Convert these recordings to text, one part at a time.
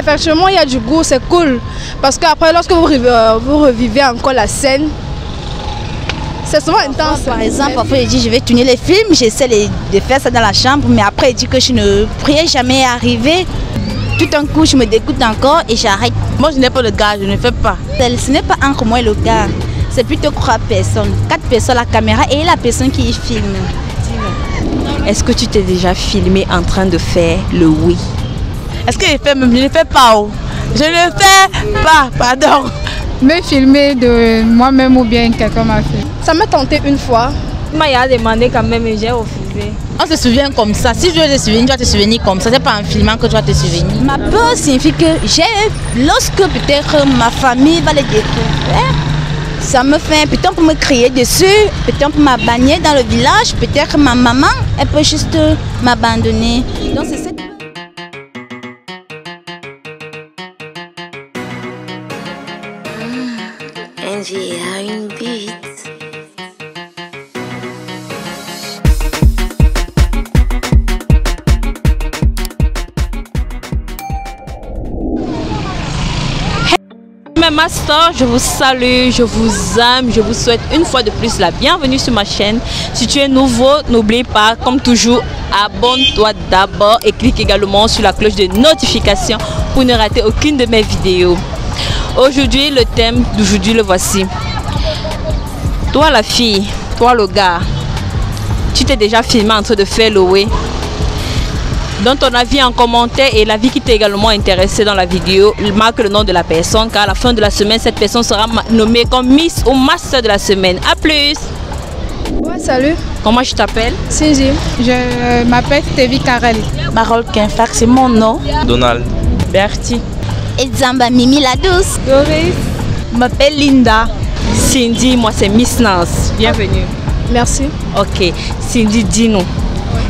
effectivement, il y a du goût, c'est cool. Parce qu'après, lorsque vous revivez encore la scène, c'est souvent intense. Par exemple, parfois il dit je vais tourner les films, j'essaie de faire ça dans la chambre, mais après il dit que je ne pourrais jamais arriver. Tout un coup, je me dégoûte encore et j'arrête. Moi, je n'ai pas le gars, je ne fais pas. Ce n'est pas entre moi et le gars, c'est plutôt 3 personnes. 4 personnes, la caméra et la personne qui filme. Est-ce que tu t'es déjà filmé en train de faire le oui? Est-ce que je ne fais pas? Oh. Je ne fais pas, pardon. Me filmer de moi-même ou bien quelqu'un m'a fait. Ça m'a tenté une fois. Moi, il a demandé quand même et j'ai refusé. On se souvient comme ça. Si je veux te souvenir, tu dois te souvenir comme ça. C'est pas en filmant que tu dois te souvenir. Ma peur signifie que lorsque peut-être ma famille va les découvrir, ça me fait peut-être pour me crier dessus, peut-être pour m'abandonner dans le village, peut-être ma maman, elle peut juste m'abandonner. Donc c'est cette... Angie a une bite. Mes masters, je vous salue, je vous aime, je vous souhaite une fois de plus la bienvenue sur ma chaîne. Si tu es nouveau, n'oublie pas, comme toujours, abonne-toi d'abord et clique également sur la cloche de notification pour ne rater aucune de mes vidéos. Aujourd'hui, le thème d'aujourd'hui, le voici. Toi la fille, toi le gars, tu t'es déjà filmé en train de faire le oui? Dans ton avis en commentaire et l'avis qui t'est également intéressé dans la vidéo, marque le nom de la personne car à la fin de la semaine, cette personne sera nommée comme Miss ou Master de la semaine. A plus. Ouais, salut. Comment je t'appelle? Cindy. Je m'appelle Stevie Karel. Marol Kinfax, c'est mon nom. Donald. Bertie. Edzamba Mimi la douce. Doris. Je m'appelle Linda. Cindy, moi c'est Miss Nance. Bienvenue. Merci. Ok. Cindy, dis-nous.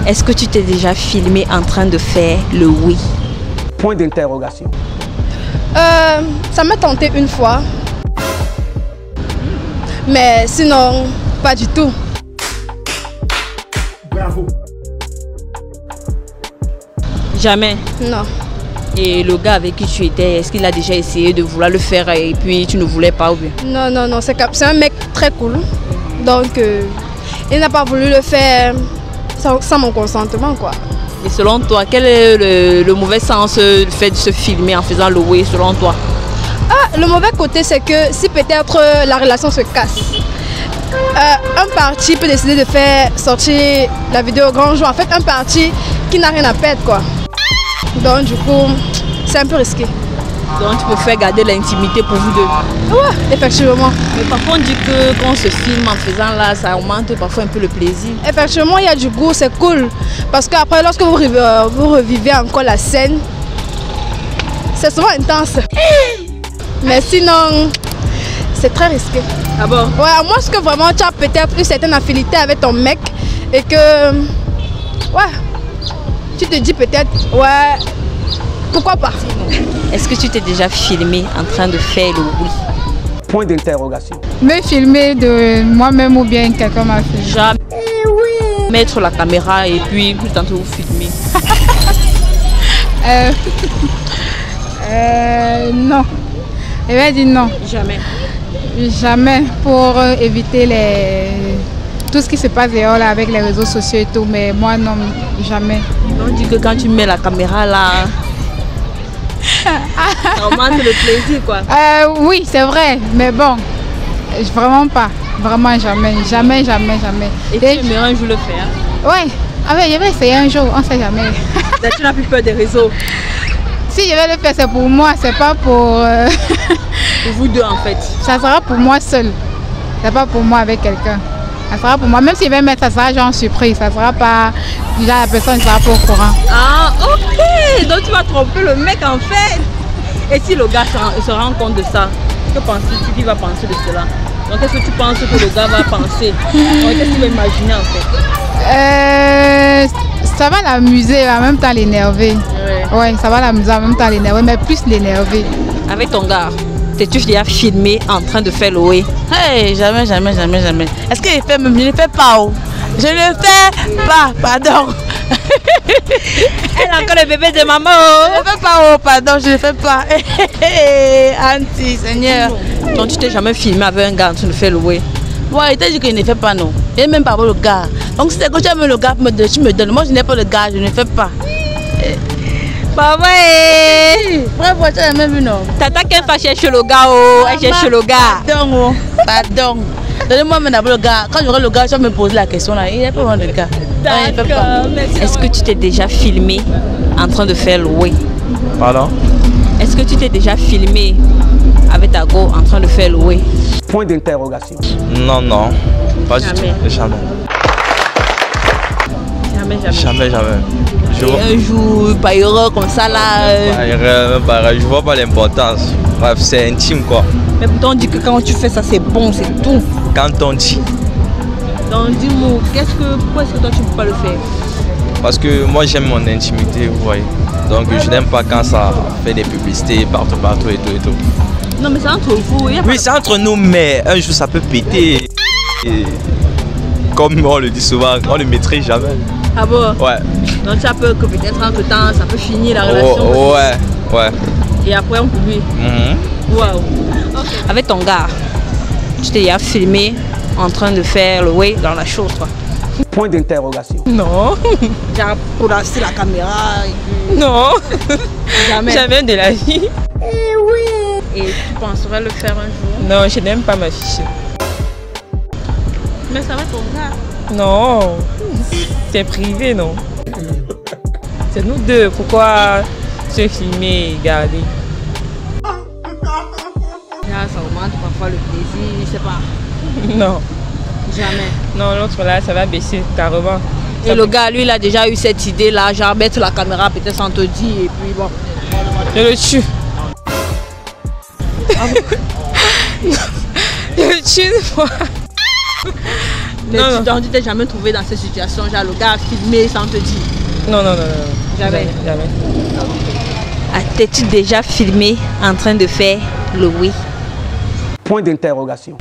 Est-ce que tu t'es déjà filmé en train de faire le oui? Point d'interrogation. Ça m'a tenté une fois. Mais sinon, pas du tout. Bravo. Jamais. Non. Et le gars avec qui tu étais, est-ce qu'il a déjà essayé de vouloir le faire et puis tu ne voulais pas ou bien? Non, non, non. C'est un mec très cool. Donc, il n'a pas voulu le faire sans mon consentement, quoi. Et selon toi, quel est le mauvais sens du fait de se filmer en faisant le oui, selon toi? Le mauvais côté, c'est que si peut-être la relation se casse, un parti peut décider de faire sortir la vidéo au grand jour. En fait, un parti qui n'a rien à perdre, quoi. Donc, du coup, c'est un peu risqué. Donc, tu préfères garder l'intimité pour vous deux? Ouais, effectivement. Mais parfois, on dit que quand on se filme en faisant là, ça augmente parfois un peu le plaisir. Effectivement, il y a du goût, c'est cool. Parce qu'après, lorsque vous revivez encore la scène, c'est souvent intense. Mais sinon, c'est très risqué. Ah bon? Ouais, à moins que vraiment tu as peut-être une certaine affinité avec ton mec et que, ouais, tu te dis peut-être, ouais, pourquoi pas? Est-ce que tu t'es déjà filmé en train de faire le oui? Point d'interrogation. Me filmer de moi-même ou bien quelqu'un m'a fait. Jamais. Mettre la caméra et puis tout le temps vous filmer. Non. Je vais dire non. Jamais. Jamais, pour éviter tout ce qui se passe dehors là, avec les réseaux sociaux et tout, mais moi non, jamais. On dit que quand tu mets la caméra là, ça augmente le plaisir quoi. Oui, c'est vrai, mais bon, vraiment pas. Vraiment jamais, jamais, jamais, jamais. Et tu aimerais un jour le faire? Oui, je vais essayer un jour, on ne sait jamais. Tu n'as plus peur des réseaux? Si je vais le faire, c'est pour moi, c'est pas pour... Pour vous deux en fait? Ça sera pour moi seul, c'est pas pour moi avec quelqu'un. Ça sera pour moi, même si je vais mettre, ça sera genre surprise, ça sera pas... Déjà la personne ne sera pas au courant. Ah ok, donc tu vas tromper le mec en fait. Et si le gars se rend compte de ça, que penses-tu qu'il va penser de cela? Donc qu'est-ce que tu penses que le gars va penser? Qu'est-ce qu'il va imaginer en fait? Ça va l'amuser, en même temps l'énerver. Ouais, ça va l'amuser, en même temps l'énerver, mais plus l'énerver. Avec ton gars, t'es-tu déjà filmé en train de faire le oui? Hey, jamais, jamais, jamais, jamais. Est-ce que je ne fais pas? Oh. Je ne fais pas, pardon. Elle a encore le bébé de maman. Je ne fais pas, oh pardon, je ne fais pas. Auntie, Seigneur. Donc tu t'es jamais filmé avec un gars en train de faire le way? Ouais, il t'a dit qu'il ne fait pas, non. Il n'est même pas le gars. Donc si c'est que tu aimes le gars, tu me donnes. Moi, je n'ai pas le gars, je ne fais pas. Bah ouais. Bref, tu as même vu, non. Tata qu'elle va chercher le gars, oh. Elle cherche le gars. Pardon, oh. Pardon. Donnez-moi maintenant le gars. Quand j'aurai le gars, tu vas me poser la question là. Il n'y a pas vraiment de gars. D'accord. Est-ce que tu t'es déjà filmé en train de faire le way? Pardon? Est-ce que tu t'es déjà filmé avec ta go en train de faire le way? Point d'interrogation. Non, non. Pas du tout. Jamais. Jamais. Et un jour, par erreur comme ça là. Je vois pas l'importance. Bref, c'est intime quoi. Mais pourtant on dit que quand tu fais ça c'est bon, c'est tout. Quand on dit. Donc dis-moi, pourquoi est-ce que toi tu ne peux pas le faire? Parce que moi j'aime mon intimité, vous voyez. Donc je n'aime pas quand ça fait des publicités partout et tout. Non mais c'est entre vous. Oui, c'est entre nous, mais un jour ça peut péter. Et comme on le dit souvent, on ne maîtrise jamais. Ah bon? Ouais. Donc tu as peur que peut-être entre temps ça peut finir la relation. Oh, ouais. Et après on publie. Waouh. Okay. Avec ton gars, tu t'es filmé en train de faire le way dans la chose quoi. Point d'interrogation. Non. Genre pour lancer la caméra. Non. Jamais de la vie. Et tu penserais le faire un jour? Non, je n'aime pas m'afficher. Mais ça va ton gars? Non, c'est privé, non. C'est nous deux, pourquoi se filmer et garder? Ça augmente parfois le plaisir, je sais pas. Non. Jamais. Non, l'autre là, ça va baisser carrément. Et le gars, lui, il a déjà eu cette idée là, genre mettre la caméra peut-être sans te dire et puis bon. Je le tue. Je le tue une fois. Mais tu t'es jamais trouvé dans cette situation, genre le gars a filmé sans te dire? Non. Jamais. T'es-tu déjà filmé en train de faire le oui? Point d'interrogation.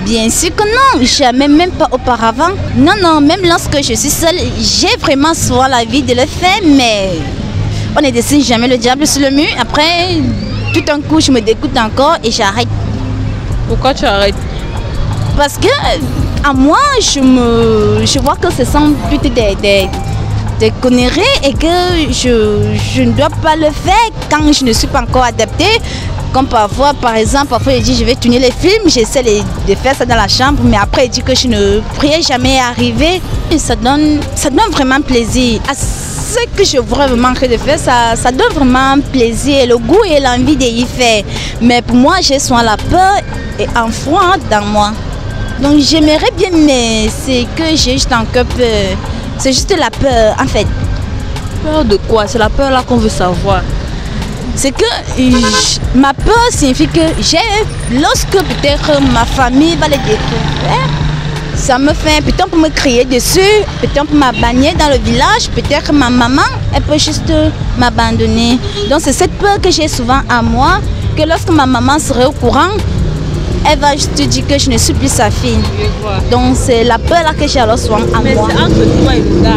Bien sûr que non, jamais, même pas auparavant. Non, même lorsque je suis seule, j'ai vraiment souvent l'envie de le faire, mais on ne dessine jamais le diable sur le mur. Après, tout un coup, je me dégoûte encore et j'arrête. Pourquoi tu arrêtes? Parce que, à moi, je vois que ce sont plutôt des conneries et que je ne dois pas le faire quand je ne suis pas encore adaptée. Comme parfois il dit je vais tourner les films, j'essaie de faire ça dans la chambre, mais après il dit que je ne pourrais jamais arriver. Et ça donne vraiment plaisir. À ce que je voudrais vraiment de faire, ça donne vraiment plaisir, le goût et l'envie d'y faire. Mais pour moi, j'ai souvent la peur et un froid dans moi. Donc j'aimerais bien, mais c'est que j'ai juste encore peur. C'est juste la peur en fait. Peur de quoi? C'est la peur là qu'on veut savoir. C'est que ma peur signifie que lorsque peut-être ma famille va le découvrir, ça me fait peut-être pour me crier dessus, peut-être pour m'abandonner dans le village, peut-être ma maman, elle peut juste m'abandonner. Donc c'est cette peur que j'ai souvent à moi, que lorsque ma maman serait au courant, elle va juste dire que je ne suis plus sa fille. Donc c'est la peur là que j'ai alors souvent à moi. Mais c'est entre toi et le gars.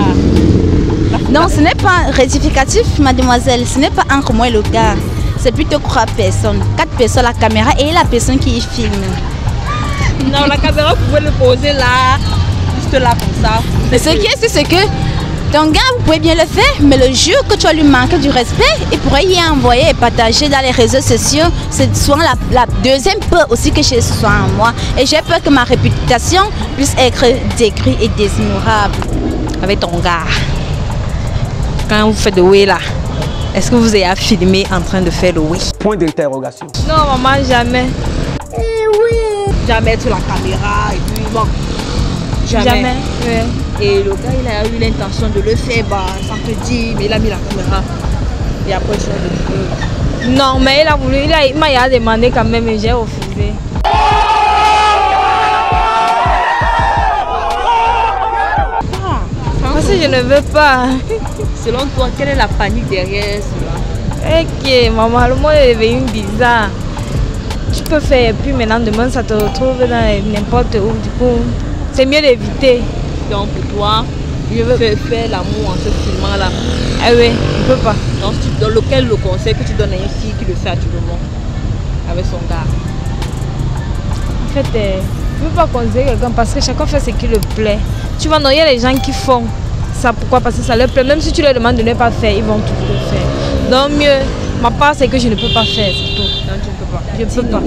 Non, ce n'est pas rectificatif, mademoiselle. Ce n'est pas entre moi et le gars. C'est plutôt 3 personnes. 4 personnes, la caméra et la personne qui filme. Non, la caméra, vous pouvez le poser là, juste là comme ça. Mais ce qui est, c'est que ton gars, vous pouvez bien le faire, mais le jour que tu vas lui manquer du respect, il pourrait y envoyer et partager dans les réseaux sociaux. C'est souvent la deuxième peur aussi que j'ai souvent en moi. Et j'ai peur que ma réputation puisse être décrite et déshonorable. Avec ton gars. Quand vous faites le oui là, est-ce que vous avez filmé en train de faire le oui? Point d'interrogation. Non, maman, jamais. Jamais sur la caméra et puis bon. Jamais. Ouais. Et le gars, il a eu l'intention de le faire sans te dire, mais il a mis la caméra. Et après, tu as le Non, mais il a voulu, il m'a demandé quand même et j'ai refusé. Parce que je ne veux pas. Selon toi, quelle est la panique derrière cela? Ok, maman, le monde est devenu bizarre. Tu peux faire, et puis maintenant, demain, ça te retrouve dans n'importe où. Du coup, c'est mieux d'éviter. Donc pour toi, Je veux faire l'amour en se filmant là. Ah oui, je peux pas. Dans lequel le conseil que tu donnes à une fille qui le fait actuellement avec son gars? En fait, je ne peux pas conseiller quelqu'un parce que chacun fait ce qui le plaît. Tu vois, non, il y a des gens qui font ça. Pourquoi? Parce que ça leur plaît. Même si tu leur demandes de ne pas faire, ils vont toujours le faire. Donc mieux, ma part, c'est que je ne peux pas faire, c'est tout. Non, tu ne peux pas. Je ne peux pas.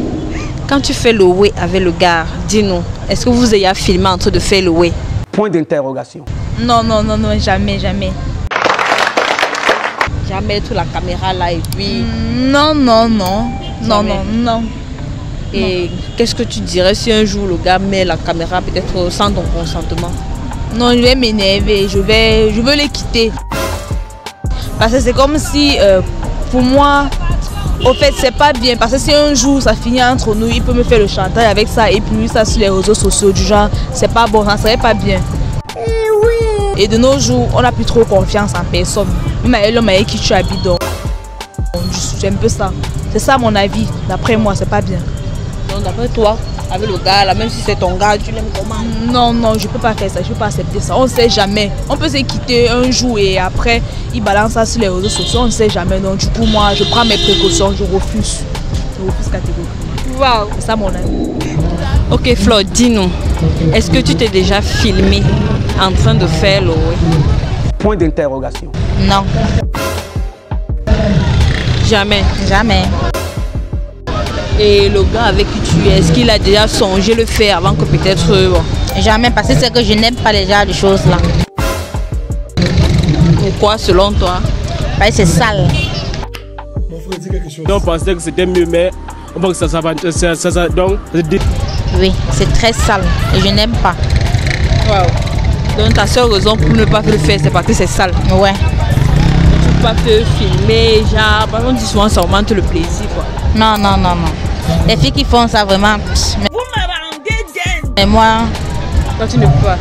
Quand tu fais le way avec le gars, dis-nous, est-ce que vous ayez filmé en train de faire le way? Point d'interrogation. Non, non, non, non, jamais, jamais. Jamais mettre la caméra là et puis... Non, non, non. Non, non, non. Et qu'est-ce que tu dirais si un jour le gars met la caméra peut-être sans ton consentement? Non, je vais m'énerver, je veux les quitter. Parce que c'est comme si, pour moi, au fait, c'est pas bien. Parce que si un jour ça finit entre nous, il peut me faire le chantage avec ça et puis ça sur les réseaux sociaux du genre, c'est pas bon, ça serait pas bien. Et de nos jours, on n'a plus trop confiance en personne. Même l'homme avec qui tu habites, donc c'est un peu ça. C'est ça mon avis. D'après moi, c'est pas bien. Donc d'après toi, avec le gars là, même si c'est ton gars, tu l'aimes comment? Non, non, je peux pas faire ça, je peux pas accepter ça. On ne sait jamais. On peut se quitter un jour et après, il balance ça sur les réseaux sociaux, on ne sait jamais. Donc du coup, moi, je prends mes précautions, je refuse. Je refuse catégoriquement. Waouh! C'est ça mon avis. Ok Flo, dis-nous, est-ce que tu t'es déjà filmé en train de faire le way? Point d'interrogation. Non. Jamais? Jamais. Et le gars avec qui tu es, est-ce qu'il a déjà songé le faire avant que peut-être... Jamais, parce que c'est que je n'aime pas les genres de choses là. Pourquoi selon toi? Parce que c'est sale. On pensait que c'était mieux, mais on voit que ça donc... Oui, c'est très sale et je n'aime pas. Wow. Donc ta seule raison pour ne pas le faire, c'est parce que c'est sale? Ouais. Tu ne peux pas te filmer, genre, par exemple, souvent ça augmente le plaisir quoi. Non, non, non, non. Les filles qui font ça vraiment... Mais moi... Toi tu ne peux pas.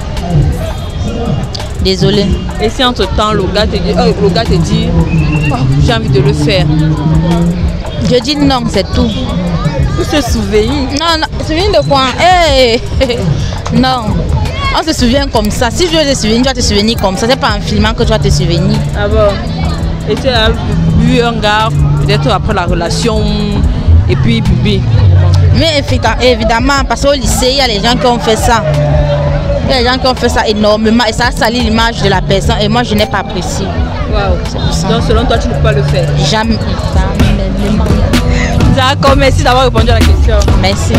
Désolée. Et si entre temps le gars te dit, oh, j'ai envie de le faire? Je dis non, c'est tout. Pour se souvenir? Non, non, souvenir de quoi? Hey. Non, on se souvient comme ça. Si je veux te souvenir, tu vas te souvenir comme ça. C'est pas en filmant que tu vas te souvenir. Ah bon? Et tu as vu un gars, peut-être après la relation, et puis il publie? Mais évidemment, parce qu'au lycée, il y a les gens qui ont fait ça. Il y a des gens qui ont fait ça énormément et ça a sali l'image de la personne et moi je n'ai pas apprécié. Waouh. Donc selon toi, tu ne peux pas le faire? Jamais. D'accord, merci d'avoir répondu à la question. Merci.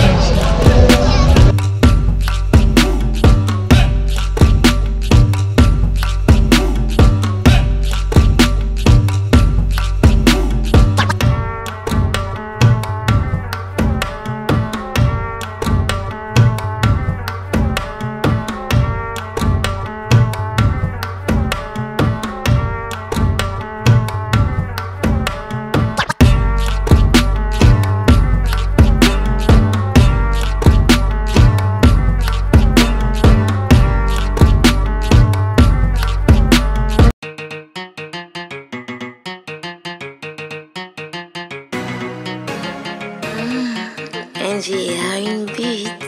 NGA une bite.